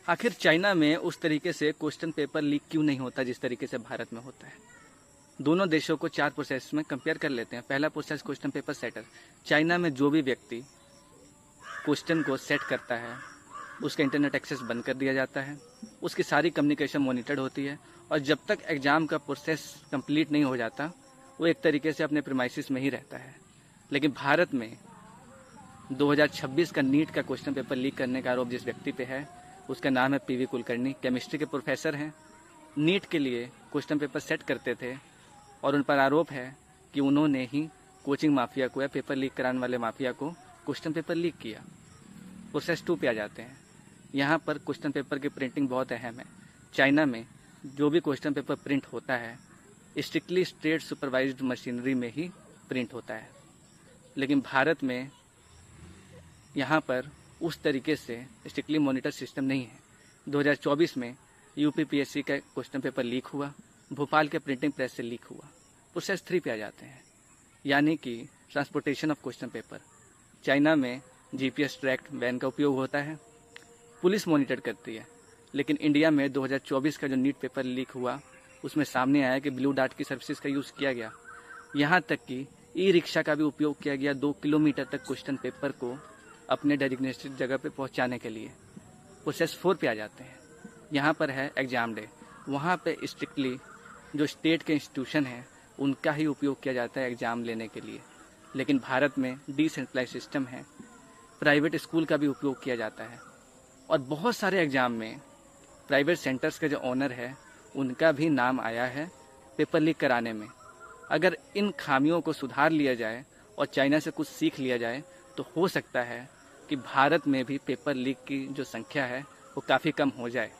आखिर चाइना में उस तरीके से क्वेश्चन पेपर लीक क्यों नहीं होता जिस तरीके से भारत में होता है। दोनों देशों को 4 प्रोसेस में कंपेयर कर लेते हैं। पहला process question paper setter. China में जो भी व्यक्ति क्वेश्चन को सेट करता है उसका इंटरनेट एक्सेस बंद कर दिया जाता है, उसकी सारी कम्युनिकेशन मॉनिटर्ड होती है और जब तक एग्ज़ाम का प्रोसेस कंप्लीट नहीं हो जाता वो एक तरीके से अपने प्रीमाइसिस में ही रहता है। लेकिन भारत में 2026 का नीट का क्वेश्चन पेपर लीक करने का आरोप जिस व्यक्ति पे है उसका नाम है पीवी कुलकर्णी। केमिस्ट्री के प्रोफेसर हैं, नीट के लिए क्वेश्चन पेपर सेट करते थे और उन पर आरोप है कि उन्होंने ही कोचिंग माफिया को या पेपर लीक कराने वाले माफिया को क्वेश्चन पेपर लीक किया। प्रोसेस 2 पे आ जाते हैं। यहाँ पर क्वेश्चन पेपर की प्रिंटिंग बहुत अहम है। चाइना में जो भी क्वेश्चन पेपर प्रिंट होता है स्ट्रिक्टली स्टेट सुपरवाइज्ड मशीनरी में ही प्रिंट होता है। लेकिन भारत में यहाँ पर उस तरीके से स्ट्रिक्टली मॉनिटर सिस्टम नहीं है। 2024 में यूपीपीएससी का क्वेश्चन पेपर लीक हुआ, भोपाल के प्रिंटिंग प्रेस से लीक हुआ। प्रोसेस 3 पे आ जाते हैं, यानी कि transportation of question paper. China में जीपीएस ट्रैक्ड वैन का उपयोग होता है, पुलिस मॉनिटर करती है। लेकिन इंडिया में 2024 का जो नीट पेपर लीक हुआ उसमें सामने आया कि ब्लू डार्ट की सर्विसेज का यूज़ किया गया। यहाँ तक कि ई रिक्शा का भी उपयोग किया गया 2 किलोमीटर तक क्वेश्चन पेपर को अपने डेजिग्नेटेड जगह पे पहुँचाने के लिए। प्रोसेस 4 पे आ जाते हैं। यहाँ पर है एग्ज़ाम डे। वहाँ पे स्ट्रिक्टली जो स्टेट के इंस्टीट्यूशन हैं उनका ही उपयोग किया जाता है एग्ज़ाम लेने के लिए। लेकिन भारत में डिसेंट्रलाइज सिस्टम है, प्राइवेट स्कूल का भी उपयोग किया जाता है और बहुत सारे एग्ज़ाम में प्राइवेट सेंटर्स का जो ऑनर है उनका भी नाम आया है पेपर लीक कराने में। अगर इन खामियों को सुधार लिया जाए और चाइना से कुछ सीख लिया जाए तो हो सकता है कि भारत में भी पेपर लीक की जो संख्या है वो काफ़ी कम हो जाए।